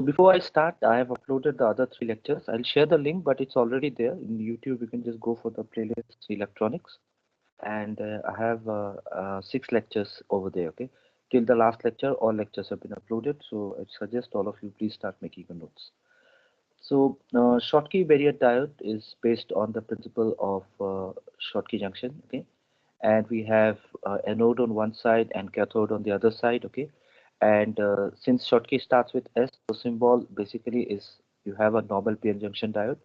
before I start, I have uploaded the other 3 lectures. I'll share the link, but it's already there in YouTube. You can just go for the playlist electronics, and I have 6 lectures over there. Okay, till the last lecture, all lectures have been uploaded. So I suggest all of you please start making the notes. So Schottky diode is based on the principle of Schottky junction. Okay, and we have anode on one side and cathode on the other side. Okay, and since Schottky starts with S, the symbol basically is you have a normal p-n junction diode,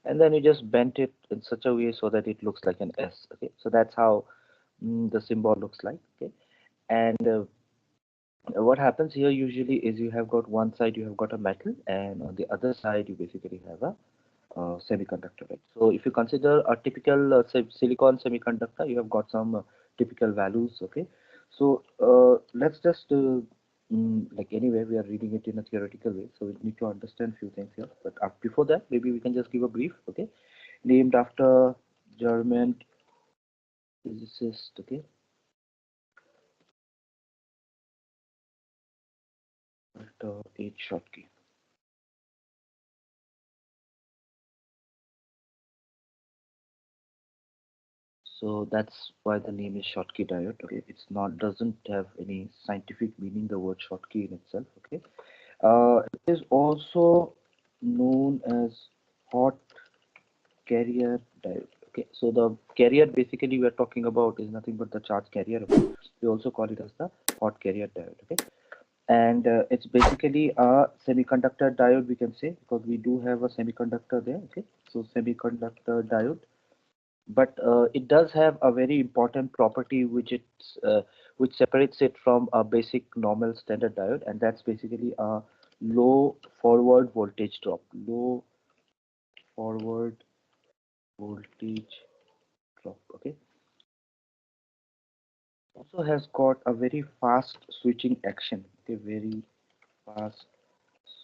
and then you just bend it in such a way so that it looks like an S. Okay, so that's how the symbol looks like. Okay, and what happens here usually is you have got one side you have got a metal, and on the other side you basically have a semiconductor, right? So if you consider a typical silicon semiconductor, you have got some typical values. Okay, so let's just like anyway we are reading it in a theoretical way, so we need to understand few things here. But before that, maybe we can just give a brief. Okay, named after German physicist. Okay, Walter H. Schottky. So that's why the name is Schottky diode. Okay, it's not doesn't have any scientific meaning, the word Schottky in itself. Okay, it is also known as hot carrier diode. Okay, so the carrier basically we are talking about is nothing but the charge carrier. Okay, we also call it as the hot carrier diode. Okay, and it's basically a semiconductor diode, we can say, because we do have a semiconductor there. Okay, so semiconductor diode, but it does have a very important property which separates it from a basic normal standard diode, and that's basically a low forward voltage drop. Low forward voltage drop. Okay, also has got a very fast switching action. Okay, very fast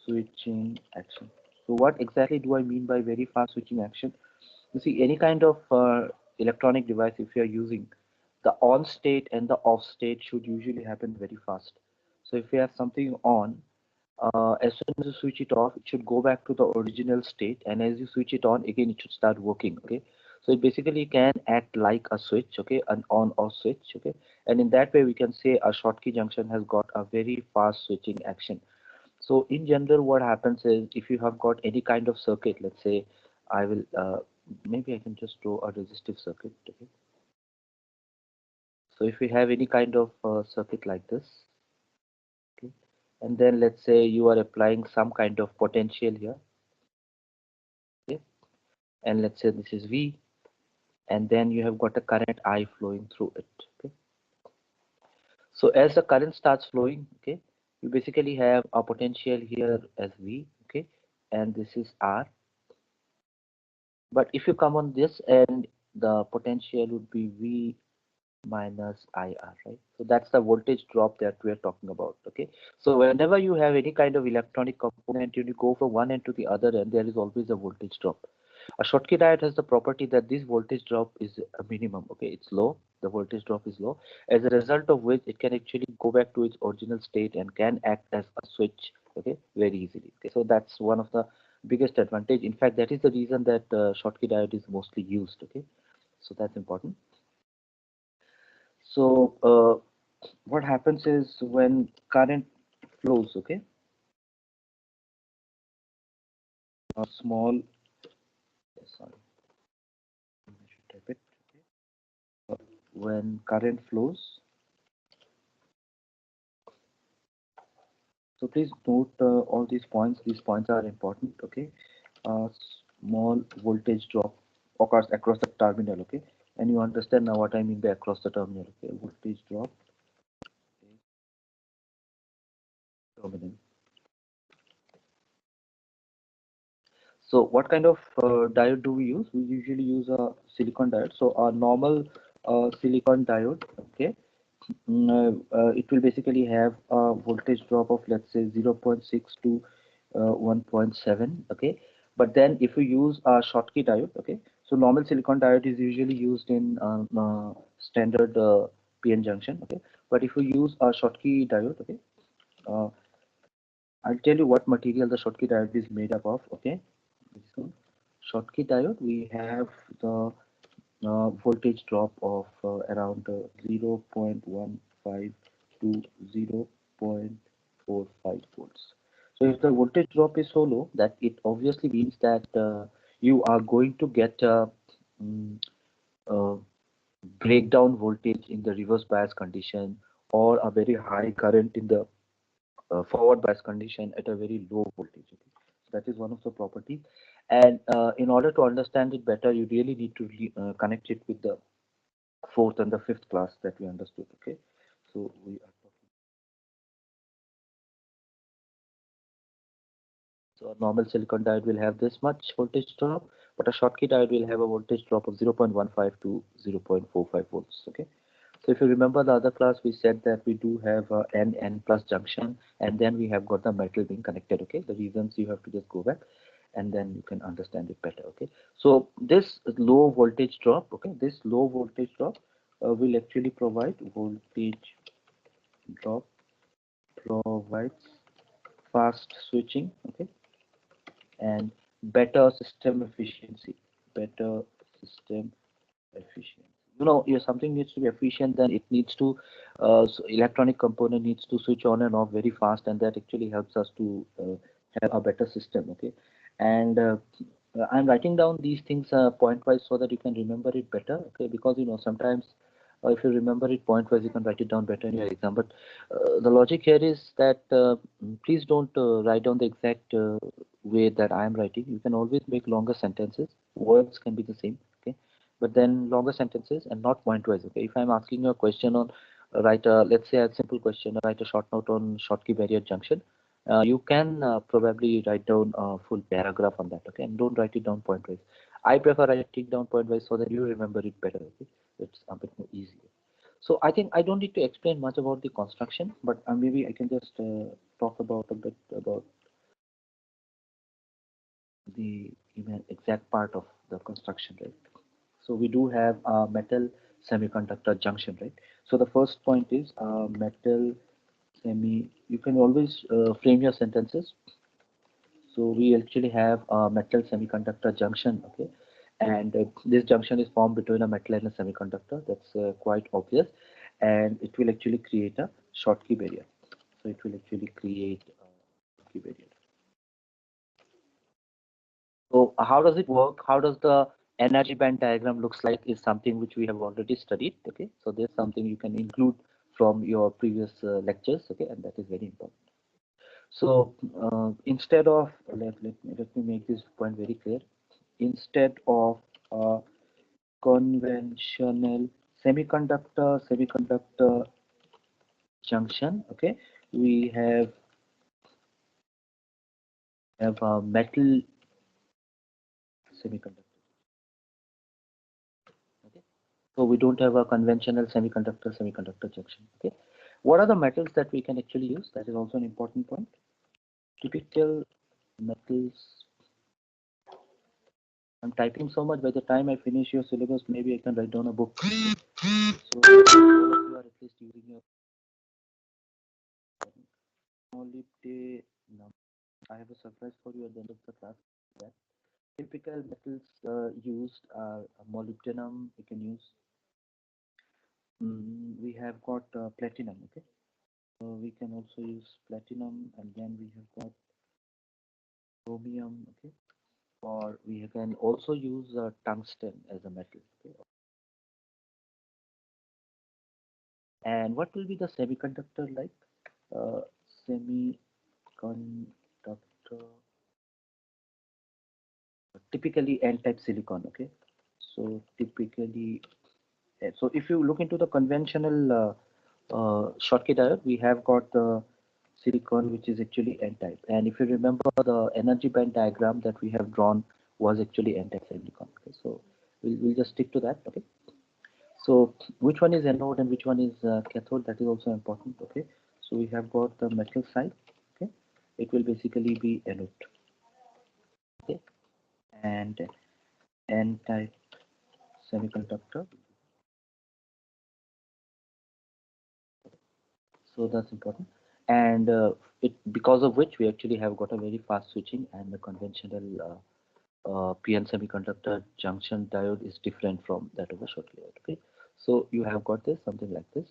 switching action. So what exactly do I mean by very fast switching action? You see, any kind of electronic device, if you are using, the on state and the off state should usually happen very fast. So if you have something on, as soon as you switch it off, it should go back to the original state, and as you switch it on again, it should start working. Okay, so it basically can act like a switch. Okay, an on off switch. Okay, and in that way we can say a Schottky junction has got a very fast switching action. So in general, what happens is if you have got any kind of circuit, let's say I will maybe I can just draw a resistive circuit. Okay, so if we have any kind of circuit like this, okay, and then let's say you are applying some kind of potential here. Okay, and let's say this is V, and then you have got a current I flowing through it. Okay, so as the current starts flowing, okay, you basically have a potential here as V. Okay, and this is R. But if you come on this end, the potential would be V minus IR, right? So that's the voltage drop that we are talking about. Okay, so whenever you have any kind of electronic component, you go from one end to the other end, there is always a voltage drop. A Schottky diode has the property that this voltage drop is a minimum. Okay, it's low, the voltage drop is low, as a result of which it can actually go back to its original state and can act as a switch, okay, very easily. Okay, so that's one of the biggest advantage. In fact, that is the reason that Schottky diode is mostly used. Okay, so that's important. So what happens is when current flows, okay, a small, sorry, I should type it. When current flows, so please note all these points. These points are important. Okay, a small voltage drop occurs across the terminal. Okay, and you understand now what I mean by across the terminal. Okay, voltage drop terminal. So what kind of diode do we use? We usually use a silicon diode. So a normal silicon diode, okay, it will basically have a voltage drop of, let's say, 0.6 to 1.7. Okay, but then if you use a Schottky diode, okay, so normal silicon diode is usually used in standard PN junction. Okay, but if you use a Schottky diode, okay, uh, I'll tell you what material the Schottky diode is made up of. Okay, so Schottky diode, we have the voltage drop of around 0.15 to 0.45 volts. So if the voltage drop is so low, that it obviously means that you are going to get mm, a breakdown voltage in the reverse bias condition, or a very high current in the forward bias condition at a very low voltage. Okay? So that is one of the properties. And in order to understand it better, you really need to connect it with the fourth and the fifth class that we understood. Okay, so we are talking. So a normal silicon diode will have this much voltage drop, but a Schottky diode will have a voltage drop of 0.15 to 0.45 volts. Okay. So if you remember the other class, we said that we do have a N plus junction, and then we have got the metal being connected. Okay, the reasons you have to just go back, and then you can understand it better. Okay, so this low voltage drop, okay, this low voltage drop will actually provide voltage drop provides fast switching, okay, and better system efficiency. Better system efficiency. You know, if something needs to be efficient, then it needs to so electronic component needs to switch on and off very fast, and that actually helps us to have a better system. Okay, and I'm writing down these things point wise so that you can remember it better. Okay, because you know sometimes if you remember it point wise, you can write it down better in your exam. But the logic here is that please don't write down the exact way that I am writing. You can always make longer sentences. Words can be the same. Okay, but then longer sentences and not point wise. Okay, if I'm asking you a question on write a, let's say a simple question, write a short note on Schottky barrier junction, you can probably write down a full paragraph on that. Okay, and don't write it down point wise. I prefer writing down point wise so that you remember it better. Okay, it's a bit more easier. So I think I don't need to explain much about the construction, but maybe I can just talk about a bit about the even exact part of the construction, right? So we do have a metal semiconductor junction, right? So the first point is metal semi. You can always frame your sentences. So we actually have a metal semiconductor junction, okay? And this junction is formed between a metal and a semiconductor. That's quite obvious, and it will actually create a Schottky barrier. So it will actually create a Schottky barrier. So how does it work? How does the energy band diagram looks like is something which we have already studied. Okay, so there's something you can include from your previous lectures. Okay, and that is very important. So instead of let me make this point very clear. Instead of a conventional semiconductor junction, okay, we have a metal semiconductor. Okay. So we don't have a conventional semiconductor junction. Okay. What are the metals that we can actually use? That is also an important point. Typical metals. I'm typing so much. By the time I finish your syllabus, maybe I can write down a book. So all of you are at least using your molybdenum. I have a surprise for you at the end of the class. That typical metals used are molybdenum. You can use. We have got platinum. Okay. We can also use platinum, and then we have got chromium. Okay. Or we can also use tungsten as a metal. Okay. And what will be the semiconductor like? Uh, Semiconductor, typically N-type silicon. Okay. So typically, so if you look into the conventional Schottky diode, we have got the silicon which is actually N-type. And if you remember, the energy band diagram that we have drawn was actually N-type silicon. Okay. So we'll just stick to that. Okay. So which one is anode and which one is cathode? That is also important. Okay. So we have got the metal side. Okay. It will basically be anode. Okay. And N-type semiconductor. So that's important. and because of which we actually have got a very fast switching, and the conventional PN semiconductor junction diode is different from that of a Schottky diode. Okay, so you have got this something like this.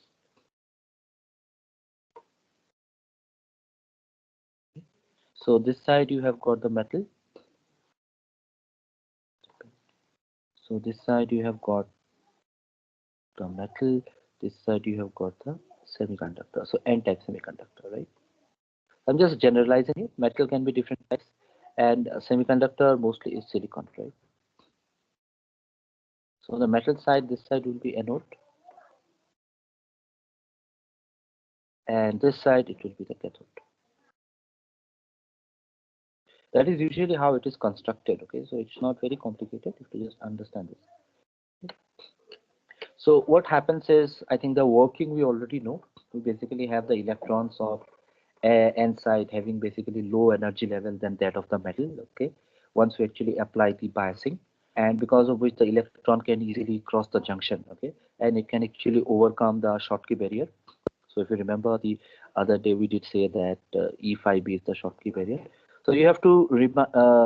So this side you have got the metal. So this side you have got the metal. This side you have got the semiconductor. So N-type semiconductor, right? I'm just generalizing it. Metal can be different types, and semiconductor mostly is silicon, right? So the metal side, this side will be anode, and this side it will be the cathode. That is usually how it is constructed. Okay, so it's not very complicated if you just understand this. So what happens is, I think the working we already know. We basically have the electrons of N side having basically low energy level than that of the metal. Okay, once we actually apply the biasing, and because of which the electron can easily cross the junction. Okay, and it can actually overcome the Schottky barrier. So if you remember the other day, we did say that E5B is the Schottky barrier. So you have to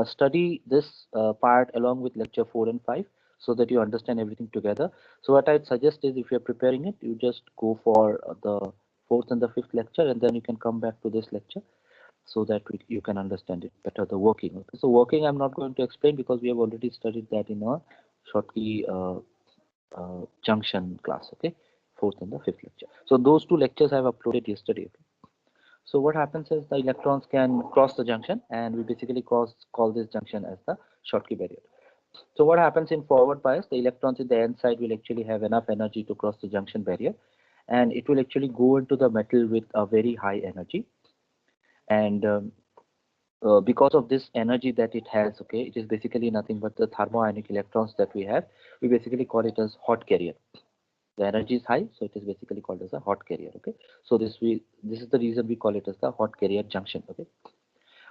study this part along with lecture 4 and 5 so that you understand everything together. So what I'd suggest is, if you're preparing it, you just go for the fourth and the fifth lecture, and then you can come back to this lecture so that you can understand it better, the working. Okay? So working I'm not going to explain because we have already studied that in our Schottky junction class. Okay, fourth and the fifth lecture. So those two lectures I've uploaded yesterday. Okay? So what happens is the electrons can cross the junction, and we basically call this junction as the Schottky barrier. So what happens in forward bias, the electrons in the N side will actually have enough energy to cross the junction barrier, and it will actually go into the metal with a very high energy. And because of this energy that it has, okay, it is basically nothing but the thermoionic electrons that we have. We basically call it as hot carrier. The energy is high, so it is basically called as a hot carrier. Okay, so this is the reason we call it as the hot carrier junction. Okay,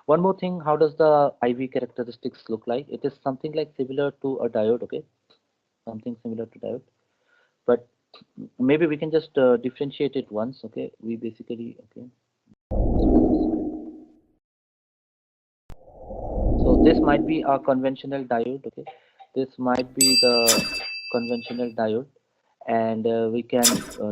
one more thing, how does the IV characteristics look like? It is something like similar to a diode. Okay, something similar to diode, but maybe we can just differentiate it once. Okay, we basically, okay, so this might be a conventional diode. Okay, this might be the conventional diode, and we can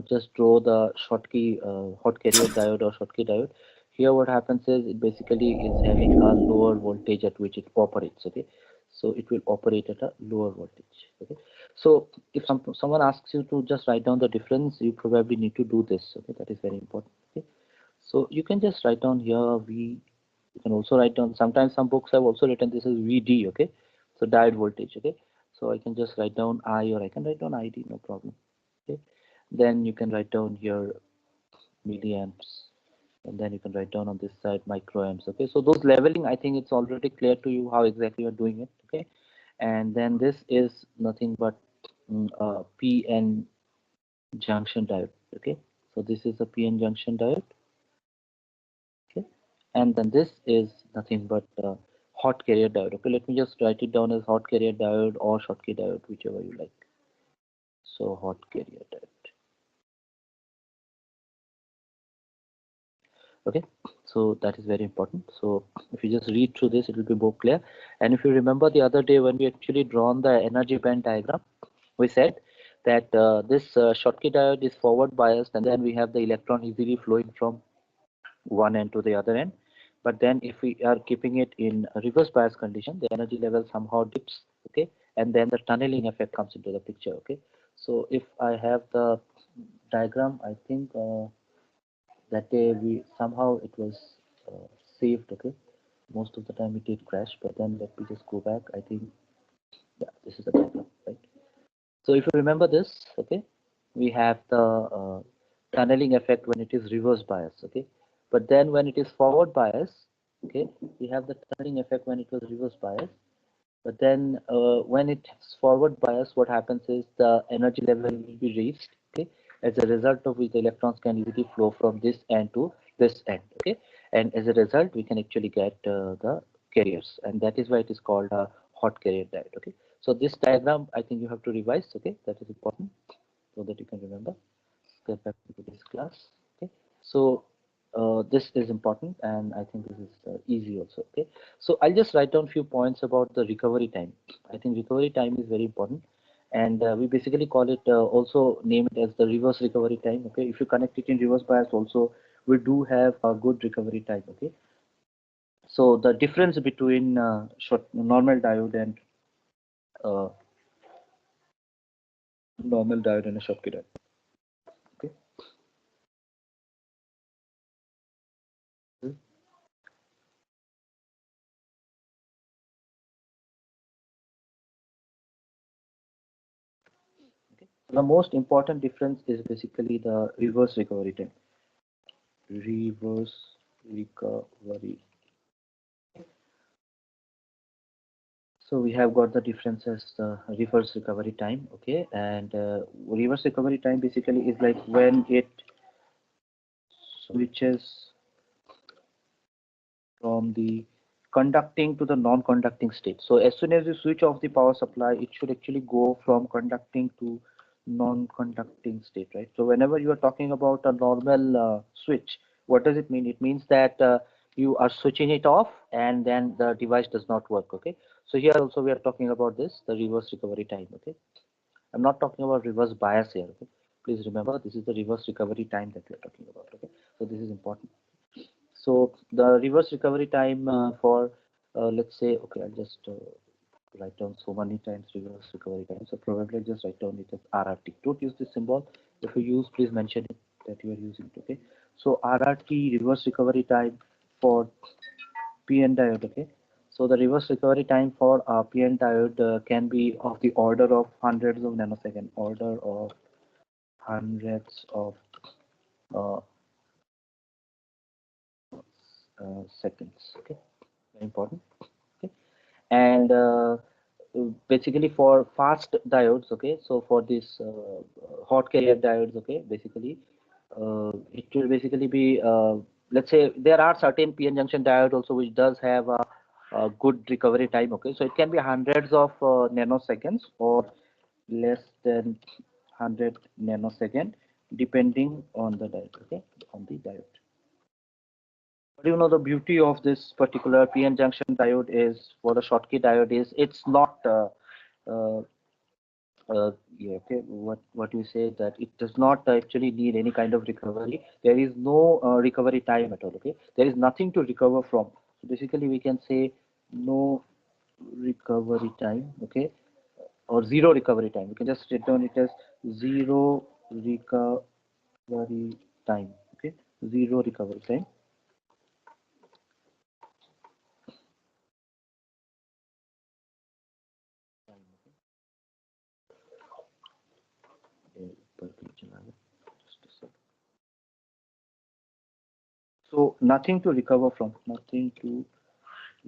just draw the Schottky hot carrier diode or Schottky diode. Here what happens is, it basically is having a lower voltage at which it operates. Okay, so it will operate at a lower voltage. Okay, so if someone asks you to just write down the difference, you probably need to do this. Okay, that is very important. Okay, so you can just write down here V. You can also write down, sometimes some books have also written this as VD. Okay, so diode voltage. Okay, so I can just write down I, or I can write down ID, no problem. Okay, then you can write down here milliamps, and then you can write down on this side microamps. Okay, so those leveling, I think it's already clear to you how exactly you're doing it. Okay, and then this is nothing but PN junction diode. Okay, so this is a PN junction diode. Okay, and then this is nothing but hot carrier diode. Okay, let me just write it down as hot carrier diode or Schottky diode, whichever you like. So hot carrier diode. Okay, so that is very important. So if you just read through this, it will be more clear. And if you remember the other day when we actually drawn the energy band diagram, we said that this Schottky diode is forward biased, and then we have the electron easily flowing from one end to the other end. But then if we are keeping it in a reverse bias condition, the energy level somehow dips. Okay, and then the tunneling effect comes into the picture. Okay, so if I have the diagram, I think that day we somehow it was saved. Okay, most of the time it did crash, but then let me just go back. I think, yeah, this is the diagram, right? So if you remember this, okay, we have the tunneling effect when it is reverse bias. Okay, but then when it is forward bias, okay, we have the tunneling effect when it was reverse bias. But then when it's forward bias, what happens is the energy level will be raised. Okay, as a result of which the electrons can easily flow from this end to this end. Okay, and as a result, we can actually get the carriers, and that is why it is called a hot carrier diode. Okay, so this diagram, I think you have to revise. Okay, that is important so that you can remember. Get back to this class. Okay, so this is important, and I think this is easy also. Okay, so I'll just write down few points about the recovery time. I think recovery time is very important, and we basically call it also name it as the reverse recovery time. Okay, if you connect it in reverse bias also, we do have a good recovery time. Okay, so the difference between short normal diode and uh, normal diode and a Schottky diode. Okay. Okay. The most important difference is basically the reverse recovery time. Reverse recovery. So we have got the differences, reverse recovery time. Okay, and reverse recovery time basically is like when it switches from the conducting to the non-conducting state. So as soon as you switch off the power supply, it should actually go from conducting to non-conducting state, right? So whenever you are talking about a normal switch, what does it mean? It means that you are switching it off and then the device does not work. Okay. So here also we are talking about this, the reverse recovery time. Okay. I'm not talking about reverse bias here. Okay. Please remember, this is the reverse recovery time that we are talking about. Okay. So this is important. So the reverse recovery time for let's say, okay, I'll just write down so many times reverse recovery time. So probably I'll just write down it as RRT. Don't use this symbol. If you use, please mention it that you are using it. Okay. So RRT, reverse recovery time for PN diode. Okay. So the reverse recovery time for PN diode can be of the order of hundreds of nanosecond, order of hundreds of uh, seconds. Okay. Very important. Okay. And basically for fast diodes, okay, so for this hot carrier diodes, okay, basically it will basically be let's say there are certain PN junction diode also which does have a good recovery time. Okay, so it can be hundreds of nanoseconds or less than 100 nanosecond depending on the diode. Okay, on the diode. But you know, the beauty of this particular PN junction diode is, for the Schottky diode, is it's not uh, yeah, okay, what you say, that it does not actually need any kind of recovery. There is no recovery time at all. Okay, there is nothing to recover from. So basically we can say no recovery time. Okay, or zero recovery time. We can just write down it as zero recovery time. Okay, zero recovery time. So nothing to recover from, nothing to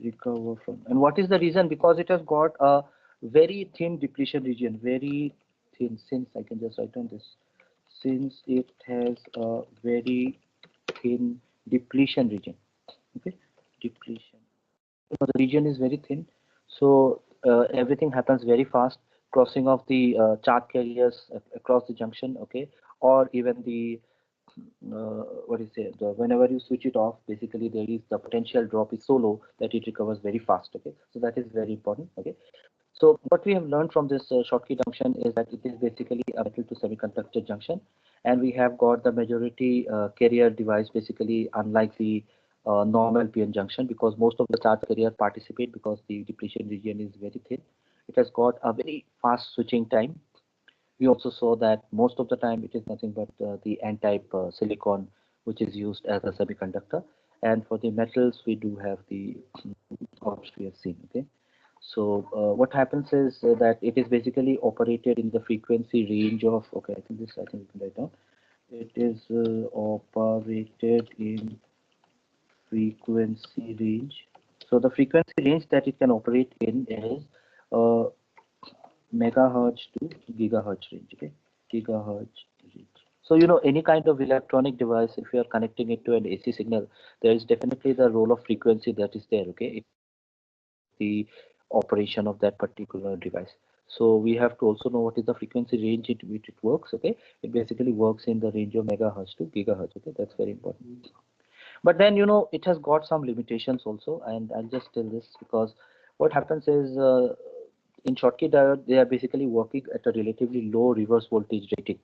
recover from. And what is the reason? Because it has got a very thin depletion region, very thin, since I can just write on this, since it has a very thin depletion region. Okay, depletion. So the region is very thin, so everything happens very fast, crossing of the charge carriers across the junction. Okay, or even the what is it, whenever you switch it off, basically there is the potential drop is so low that it recovers very fast. Okay, so that is very important. Okay, so what we have learned from this Schottky junction is that it is basically a metal to semiconductor junction, and we have got the majority carrier device, basically unlike the normal PN junction, because most of the charge carrier participate because the depletion region is very thin. It has got a very fast switching time. We also saw that most of the time it is nothing but the n-type silicon, which is used as a semiconductor. And for the metals, we do have the ops we have seen. Okay, so what happens is that it is basically operated in the frequency range of, okay, I think this, I think we can write down. It is operated in frequency range. So the frequency range that it can operate in is uh, megahertz to gigahertz range. Okay, gigahertz range. So you know, any kind of electronic device, if you are connecting it to an AC signal, there is definitely the role of frequency that is there. Okay, it's the operation of that particular device. So we have to also know what is the frequency range in which it works. Okay, it basically works in the range of megahertz to gigahertz. Okay, that's very important. But then, you know, it has got some limitations also, and I'll just tell this because what happens is in Schottky diode, they are basically working at a relatively low reverse voltage rating.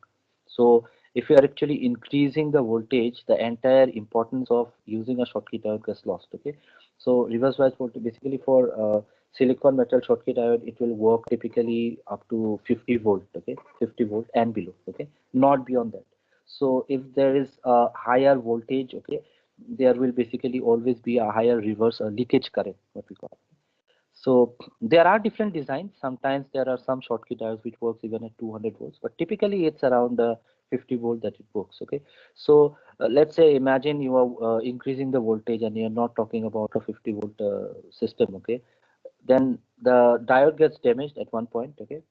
So if you are actually increasing the voltage, the entire importance of using a Schottky diode gets lost. Okay, so reverse bias voltage basically for silicon metal Schottky diode, it will work typically up to 50 volt. Okay, 50 volt and below. Okay, not beyond that. So if there is a higher voltage, okay, there will basically always be a higher reverse leakage current, what we call. So there are different designs. Sometimes there are some Schottky diodes which works even at 200 volts, but typically it's around 50 volt that it works. Okay, so let's say imagine you are increasing the voltage and you're not talking about a 50 volt system. Okay, then the diode gets damaged at one point. Okay,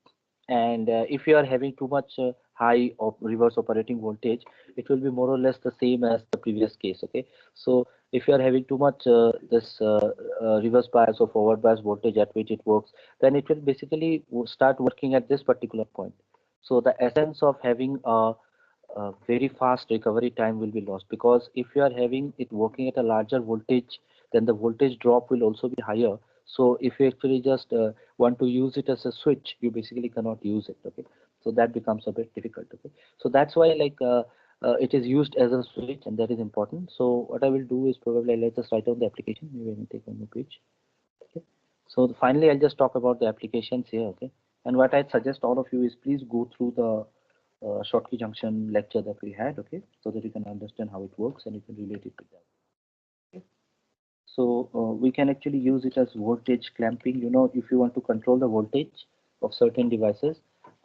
and if you are having too much high of reverse operating voltage, it will be more or less the same as the previous case. Okay, so if you are having too much this reverse bias or forward bias voltage at which it works, then it will basically start working at this particular point. So the essence of having a very fast recovery time will be lost, because if you are having it working at a larger voltage, then the voltage drop will also be higher. So if you actually just want to use it as a switch, you basically cannot use it. Okay, so that becomes a bit difficult. Okay, so that's why it is used as a switch, and that is important. So what I will do is probably let's just write down the application. Maybe I will take one more page. Okay, so finally I'll just talk about the applications here. Okay, and what I suggest all of you is please go through the Schottky junction lecture that we had. Okay, so that you can understand how it works and you can relate it to that. Okay. So we can actually use it as voltage clamping. You know, if you want to control the voltage of certain devices,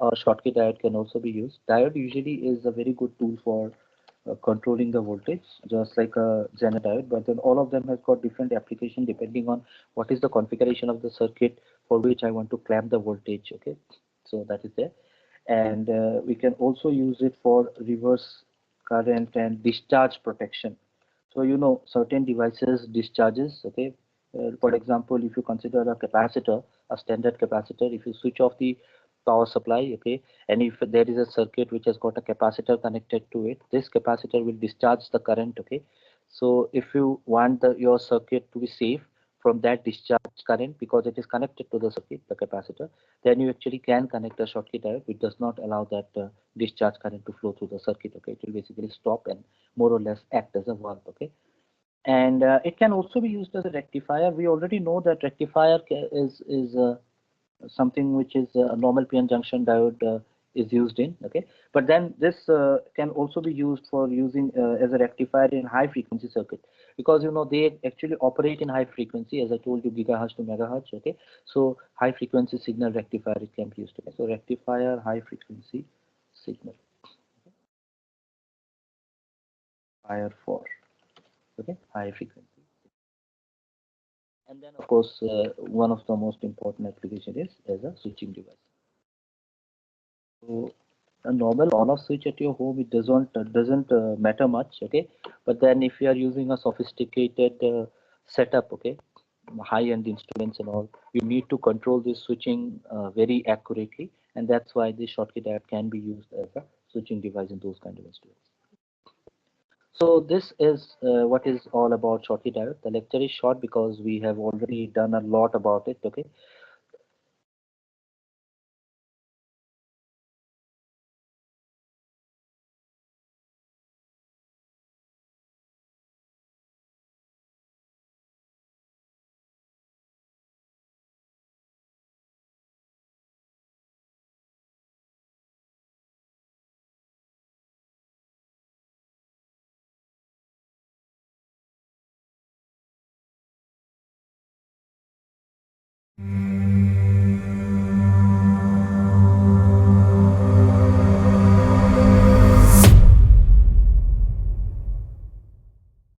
Schottky diode can also be used. Diode usually is a very good tool for controlling the voltage, just like a Zener diode. But then all of them have got different application depending on what is the configuration of the circuit for which I want to clamp the voltage. Okay, so that is there. And we can also use it for reverse current and discharge protection. So you know, certain devices discharges. Okay, for example, if you consider a capacitor, a standard capacitor, if you switch off the power supply, okay, and if there is a circuit which has got a capacitor connected to it, this capacitor will discharge the current. Okay, so if you want your circuit to be safe from that discharge current, because it is connected to the circuit, the capacitor, then you actually can connect a Schottky diode which does not allow that discharge current to flow through the circuit. Okay, it will basically stop and more or less act as a valve. Okay, and it can also be used as a rectifier. We already know that rectifier is something which is a normal PN junction diode is used in. Okay, but then this can also be used for using as a rectifier in high frequency circuit, because you know they actually operate in high frequency, as I told you, gigahertz to megahertz. Okay, so high frequency signal rectifier it can be used. Okay, so rectifier high frequency signal fire for, okay, high frequency. And then of course one of the most important application is as a switching device. So a normal on-off switch at your home, it doesn't matter much. Okay, but then if you are using a sophisticated setup, okay, high-end instruments and all, you need to control this switching very accurately, and that's why this Schottky diode can be used as a switching device in those kind of instruments. So this is what is all about Schottky diode. The lecture is short because we have already done a lot about it. Okay,